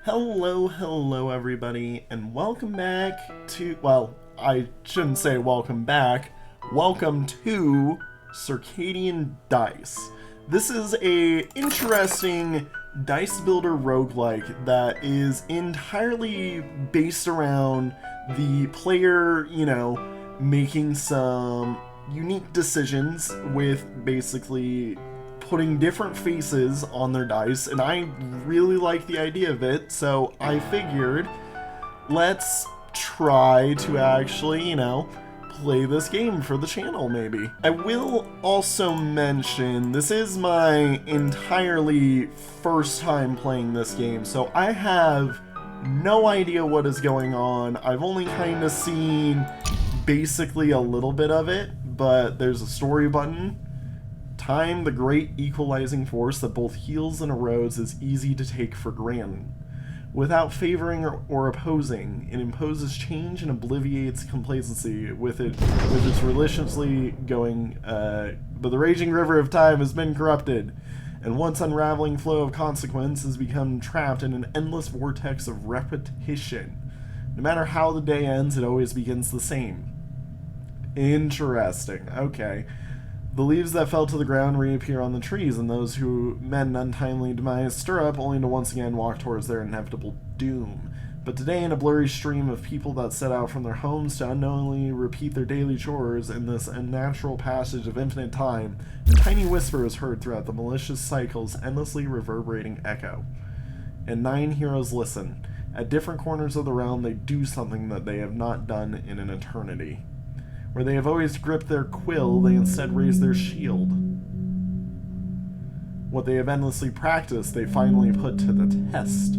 Hello everybody, and welcome back to, well, I shouldn't say welcome back, welcome to Circadian Dice. This is a interesting dice builder roguelike that is entirely based around the player, making some unique decisions with basically putting different faces on their dice, and I really like the idea of it, so I figured let's try to actually, play this game for the channel, maybe. I will also mention, this is my entirely first time playing this game, so I have no idea what is going on. I've only kind of seen basically a little bit of it, but there's a story button. Time, the great equalizing force that both heals and erodes, is easy to take for granted. Without favoring or opposing, it imposes change and obliviates complacency with its relentlessly going, but the raging river of time has been corrupted, and once unraveling flow of consequence has become trapped in an endless vortex of repetition. No matter how the day ends, it always begins the same. Interesting, okay. The leaves that fell to the ground reappear on the trees, and those who met an untimely demise stir up only to once again walk towards their inevitable doom. But today, in a blurry stream of people that set out from their homes to unknowingly repeat their daily chores in this unnatural passage of infinite time, a tiny whisper is heard throughout the malicious cycle's endlessly reverberating echo. And 9 heroes listen. At different corners of the realm, they do something that they have not done in an eternity. Where they have always gripped their quill, they instead raise their shield. What they have endlessly practiced, they finally put to the test.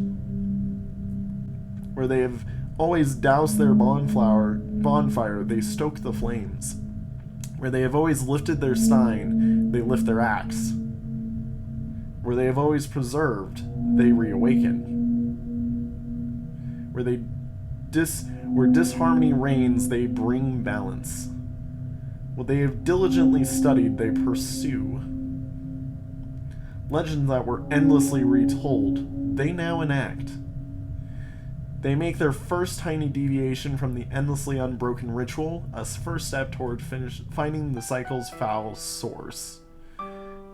Where they have always doused their bonfire, they stoke the flames. Where they have always lifted their stein, they lift their axe. Where they have always preserved, they reawaken. Where disharmony reigns, they bring balance. What they have diligently studied, they pursue. Legends that were endlessly retold, they now enact. They make their first tiny deviation from the endlessly unbroken ritual, a first step toward finding the cycle's foul source.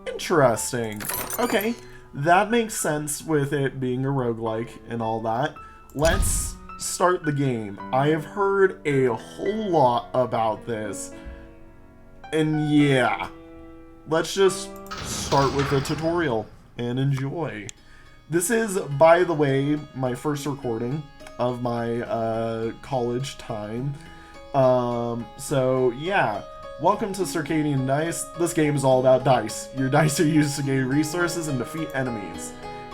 Interesting. Okay, that makes sense with it being a roguelike and all that. Let's start the game. I have heard a whole lot about this, and yeah, let's just start with the tutorial and enjoy. This is, by the way, my first recording of my college time, so yeah, welcome to Circadian Dice. This game is all about dice. Your dice are used to gain resources and defeat enemies.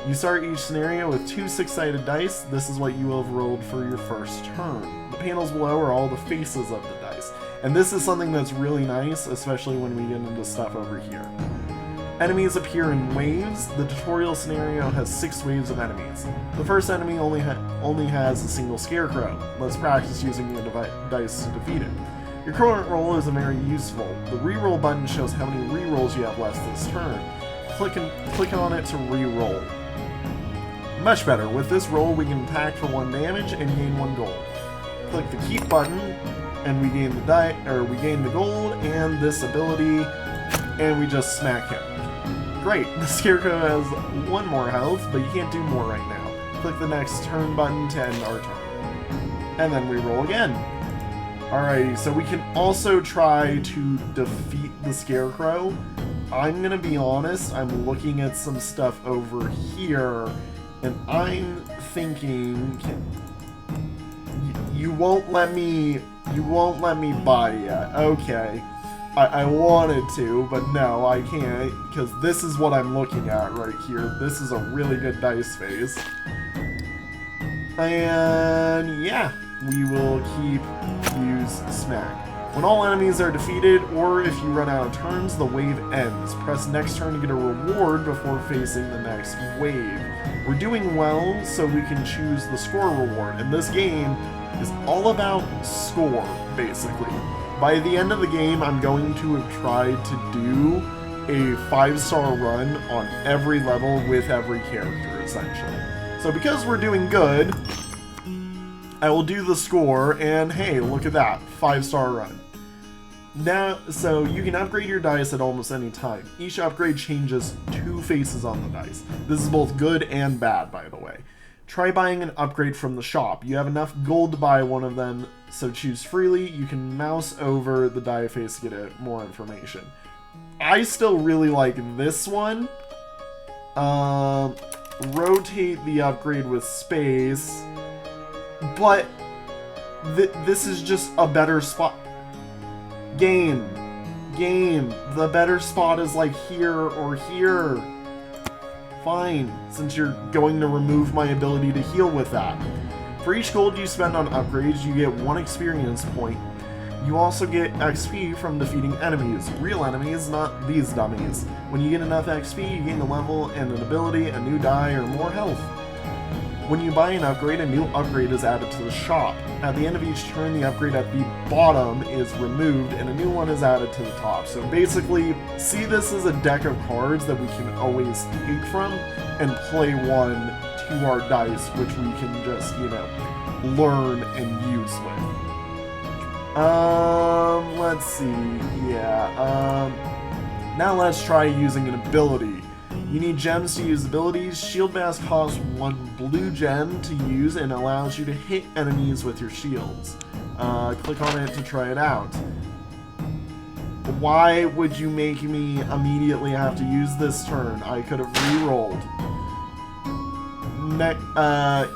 You start each scenario with 2 6-sided dice. This is what you will have rolled for your first turn. The panels below are all the faces of the dice. And this is something that's really nice, especially when we get into stuff over here. Enemies appear in waves. The tutorial scenario has 6 waves of enemies. The first enemy only has a single scarecrow. Let's practice using your dice to defeat it. Your current roll isn't very useful. The reroll button shows how many rerolls you have left this turn. Click on it to reroll. Much better. With this roll, we can attack for 1 damage and gain 1 gold. Click the keep button, and we gain the gold and this ability, and we just smack him. Great. The scarecrow has 1 more health, but you can't do more right now. Click the next turn button to end our turn, and then reroll again. Alrighty, so we can also try to defeat the scarecrow. I'm gonna be honest. I'm looking at some stuff over here. And I'm thinking, you won't let me buy yet. Okay. I wanted to, but no, I can't, because this is what I'm looking at right here. This is a really good dice phase. And yeah, we will use smack. When all enemies are defeated, or if you run out of turns, the wave ends. Press next turn to get a reward before facing the next wave. We're doing well, so we can choose the score reward, and this game is all about score, basically. By the end of the game, I'm going to have tried to do a 5-star run on every level with every character, essentially. So because we're doing good, I will do the score, and hey, look at that, 5-star run. Now, so you can upgrade your dice at almost any time. Each upgrade changes 2 faces on the dice. This is both good and bad, by the way. Try buying an upgrade from the shop. You have enough gold to buy one of them, so choose freely. You can mouse over the die face to get more information. I still really like this one. Rotate the upgrade with space, but this is just a better spot. Game, the better spot is like here or here. Fine, since you're going to remove my ability to heal with that. For each gold you spend on upgrades, you get 1 experience point. You also get XP from defeating enemies. Real enemies, not these dummies. When you get enough XP, you gain a level and an ability, a new die, or more health. When you buy an upgrade, a new upgrade is added to the shop. At the end of each turn, the upgrade at the bottom is removed and a new one is added to the top. So basically, see this as a deck of cards that we can always take from and play one to our dice, which we can just, you know, learn and use with. Let's see, yeah, now let's try using an ability. You need gems to use abilities. Shield Bash costs 1 blue gem to use and allows you to hit enemies with your shields. Click on it to try it out. Why would you make me immediately have to use this turn? I could have re-rolled.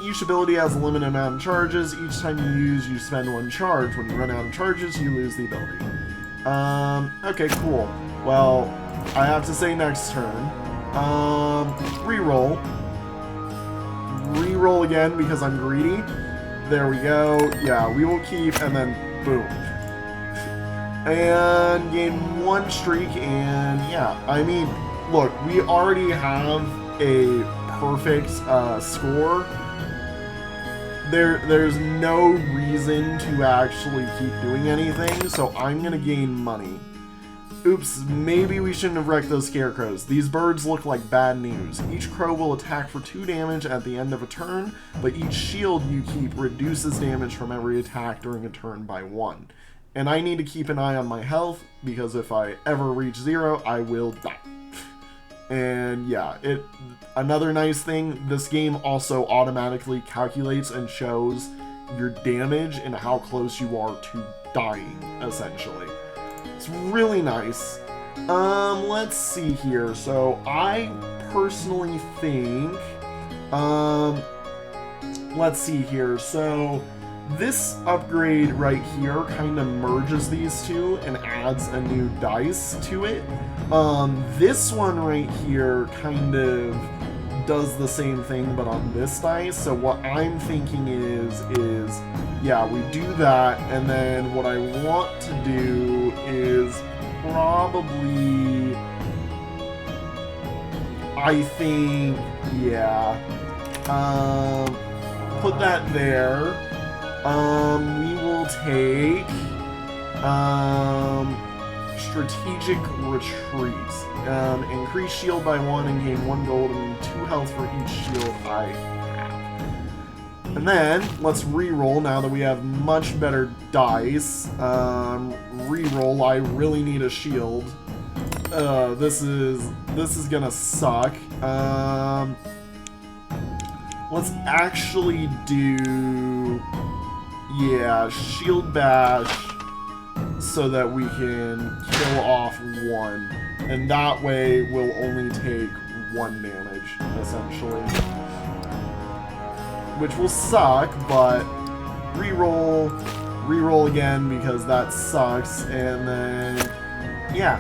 Each ability has a limited amount of charges. Each time you use, you spend 1 charge. When you run out of charges, you lose the ability. Okay, cool. Well, I have to say next turn. Reroll. Reroll again because I'm greedy. There we go. Yeah, we will keep, and then boom. And gain 1 streak, and yeah, I mean, look, we already have a perfect score. There's no reason to actually keep doing anything, so I'm gonna gain money. Oops, maybe we shouldn't have wrecked those scarecrows. These birds look like bad news. Each crow will attack for 2 damage at the end of a turn, but each shield you keep reduces damage from every attack during a turn by 1. And I need to keep an eye on my health, because if I ever reach 0, I will die. And yeah, another nice thing, this game also automatically calculates and shows your damage and how close you are to dying, essentially. It's really nice. Let's see here. So I personally think, let's see here. So this upgrade right here kind of merges these two and adds a new dice to it. This one right here kind of does the same thing but on this dice. So what I'm thinking is yeah, we do that, and then what I want to do is probably, I think, yeah, put that there. We will take strategic retreat. Increase shield by 1 and gain 1 gold and 2 health for each shield I have. And then let's re-roll now that we have much better dice. Re-roll. I really need a shield. This is gonna suck. Let's actually do, yeah, shield bash so that we can kill off 1, and that way we'll only take 1 damage essentially. Which will suck, but re-roll again because that sucks, and then yeah,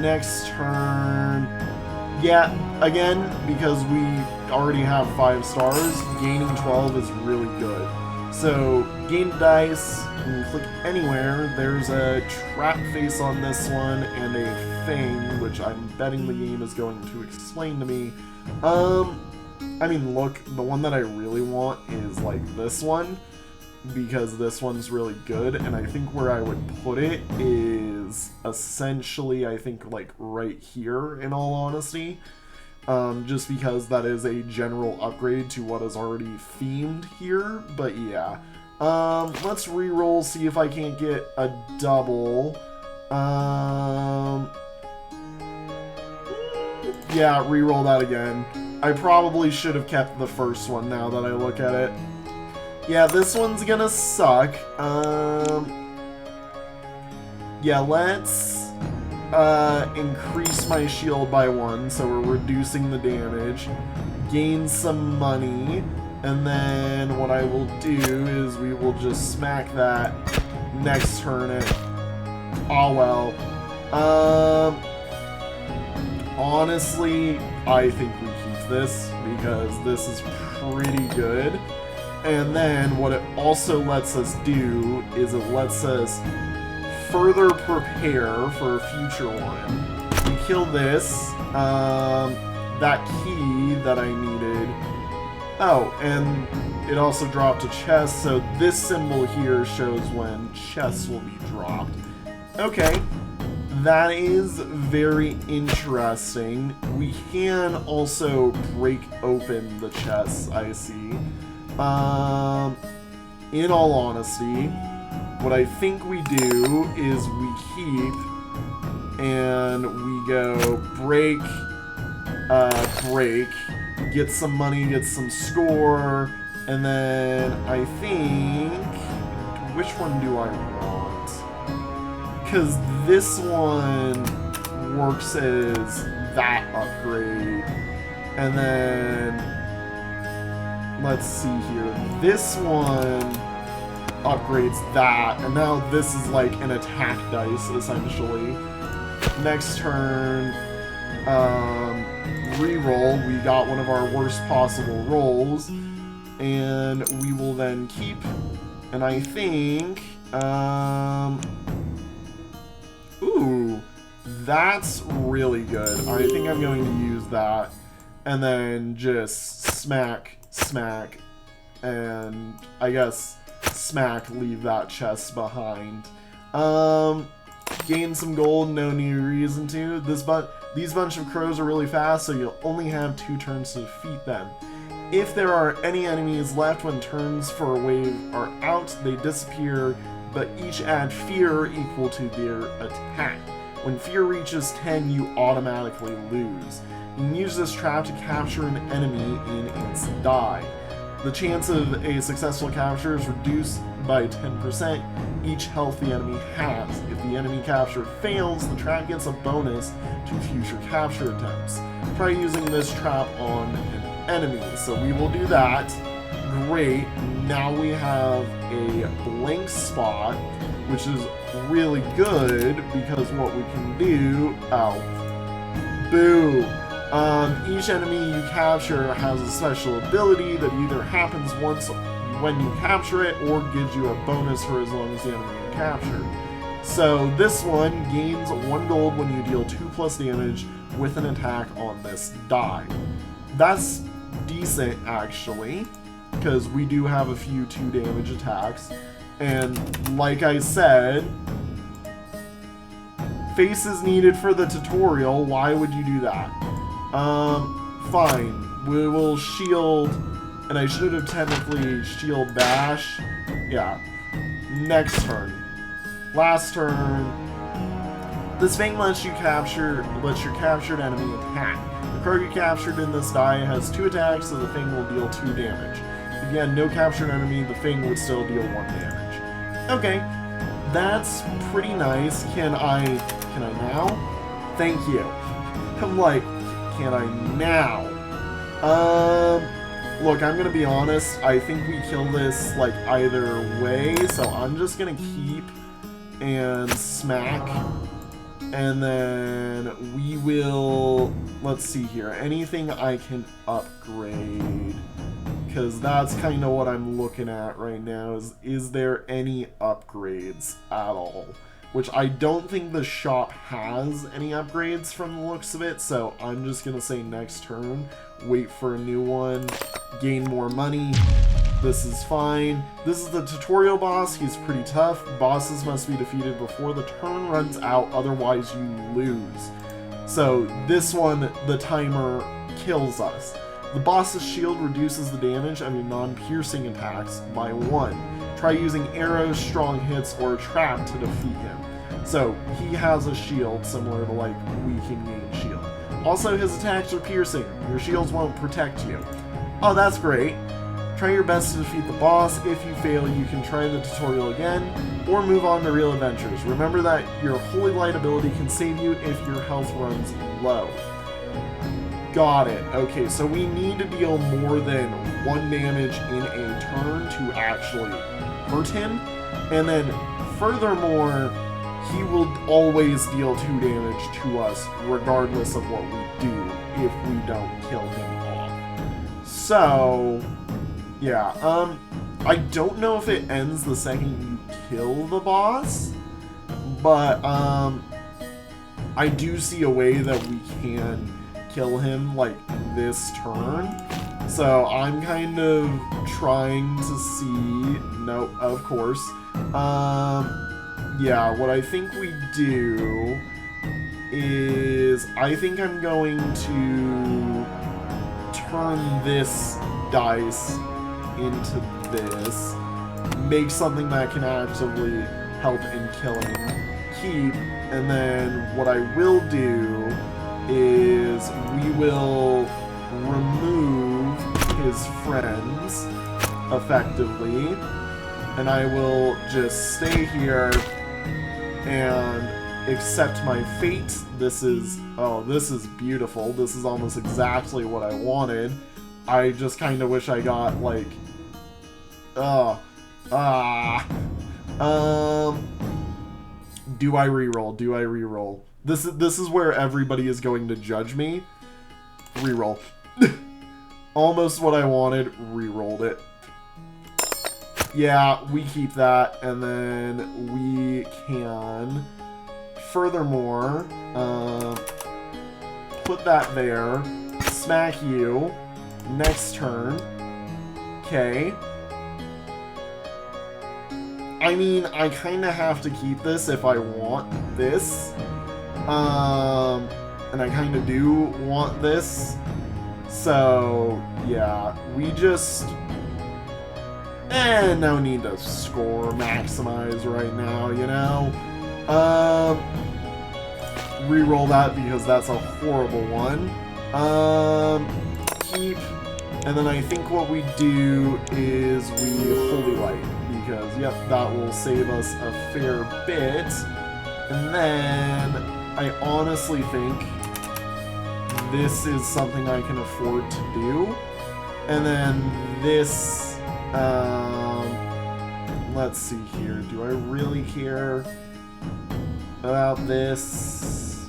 next turn, yeah, again, because we already have 5 stars, gaining 12 is really good. So gain dice, and click anywhere. There's a trap face on this one and a thing, which I'm betting the game is going to explain to me. I mean, look, the one that I really want is, like, this one, because this one's really good, and I think where I would put it is essentially, I think, like, right here, in all honesty. just because that is a general upgrade to what is already themed here, but yeah. Let's re-roll, see if I can't get a double. Yeah, re-roll that again. I probably should have kept the first one now that I look at it. Yeah, this one's gonna suck. Yeah, let's increase my shield by 1, so we're reducing the damage. Gain some money, and then what I will do is we will just smack that next turn at... Oh well. Honestly, I think we keep this, because this is pretty good. And then what it also lets us do is it lets us further prepare for a future one. We kill this, that key that I needed. Oh, and it also dropped a chest, so this symbol here shows when chests will be dropped. Okay. That is very interesting. We can also break open the chests, I see. In all honesty, what I think we do is we keep and we go break, break, get some money, get some score, and then I think, which one do I want? Because this one works as that upgrade, and then let's see here, this one upgrades that, and now this is like an attack dice essentially. Next turn, re-roll, we got one of our worst possible rolls, and we will then keep, and I think, ooh, that's really good. I think I'm going to use that. And then just smack, smack, and I guess smack, leave that chest behind. Gain some gold, no new reason to. These bunch of crows are really fast, so you'll only have 2 turns to defeat them. If there are any enemies left when turns for a wave are out, they disappear, but each add fear equal to their attack. When fear reaches 10, you automatically lose. You can use this trap to capture an enemy in its die. The chance of a successful capture is reduced by 10% each health the enemy has. If the enemy capture fails, the trap gets a bonus to future capture attempts. Try using this trap on an enemy. So we will do that. Great. Now we have a blank spot, which is really good because what we can do... Oh. Boo. Each enemy you capture has a special ability that either happens once when you capture it or gives you a bonus for as long as the enemy you captured. So this one gains 1 gold when you deal 2+ damage with an attack on this die. That's decent, actually, because we do have a few 2 damage attacks. And like I said, face is needed for the tutorial. Why would you do that? Fine. We will shield, and I should have technically shield bash. Yeah. Next turn. Last turn. This thing lets your captured enemy attack. The crow you captured in this die has 2 attacks, so the thing will deal 2 damage. If you had no captured enemy, the thing would still deal 1 damage. Okay. That's pretty nice. Can I now? Thank you. I'm like, can I now? Look, I'm gonna be honest, I think we kill this, like, either way, so I'm just gonna keep and smack, and then we will, let's see here, anything I can upgrade, because that's kind of what I'm looking at right now, is there any upgrades at all? Which I don't think the shop has any upgrades from the looks of it, so I'm just gonna say next turn, wait for a new one, gain more money. This is fine. This is the tutorial boss. He's pretty tough. Bosses must be defeated before the turn runs out, otherwise you lose. So this one, the timer kills us. The boss's shield reduces the damage of your non-piercing attacks by 1. Try using arrows, strong hits, or a trap to defeat him. So, he has a shield similar to, like, we can gain shield. Also, his attacks are piercing. Your shields won't protect you. Oh, that's great. Try your best to defeat the boss. If you fail, you can try the tutorial again, or move on to real adventures. Remember that your Holy Light ability can save you if your health runs low. Got it. Okay, so we need to deal more than 1 damage in a turn to actually hurt him. And then, furthermore, he will always deal 2 damage to us, regardless of what we do, if we don't kill him off. So, yeah, I don't know if it ends the second you kill the boss, but, I do see a way that we can kill him, like, this turn. So I'm kind of trying to see... No, of course. Yeah, what I think we do is... I think I'm going to turn this dice into this. Make something that can actively help in killing. Keep. And then what I will do is we will remove his friends effectively, and I will just stay here and accept my fate. This is, oh, this is beautiful. This is almost exactly what I wanted. I just kind of wish I got, like, do I reroll? Do I reroll? This is where everybody is going to judge me. Reroll. Almost what I wanted. Rerolled it. Yeah, we keep that, and then we can, furthermore, put that there. Smack you. Next turn. Okay. I mean, I kind of have to keep this if I want this. And I kind of do want this. So, yeah, we just... no need to score maximize right now, you know? Reroll that because that's a horrible one. Keep. And then I think what we do is we Holy Light. Because, yep, that will save us a fair bit. And then I honestly think this is something I can afford to do. And then this, let's see here. Do I really care about this?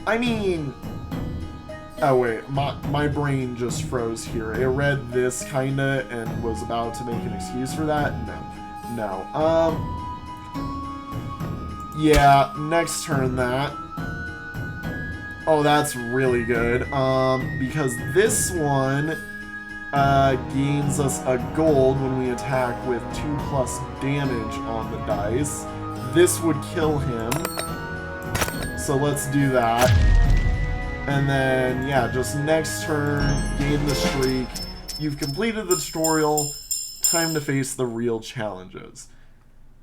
I mean, oh wait, my brain just froze here. It read this kinda and was about to make an excuse for that. No. Yeah, next turn that. Oh, that's really good. Because this one gains us a gold when we attack with 2+ damage on the dice. This would kill him. So let's do that. And then, yeah, just next turn, gain the streak. You've completed the tutorial. Time to face the real challenges.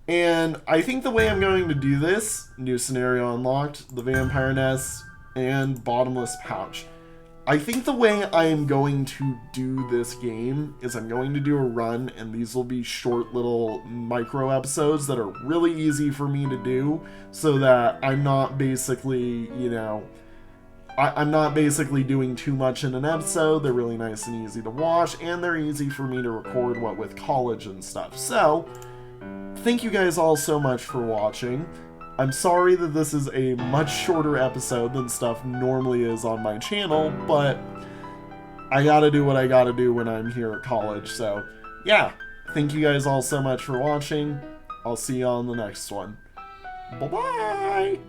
And I think the way I'm going to do this, new scenario unlocked, the vampire nest, and bottomless pouch. I think the way I am going to do this game is I'm going to do a run, and these will be short little micro episodes that are really easy for me to do, so that I'm not basically, you know, I'm not basically doing too much in an episode. They're really nice and easy to watch, and they're easy for me to record, what with college and stuff. So, thank you guys all so much for watching. I'm sorry that this is a much shorter episode than stuff normally is on my channel, but I gotta do what I gotta do when I'm here at college. So, yeah, thank you guys all so much for watching. I'll see you on the next one. Bye-bye!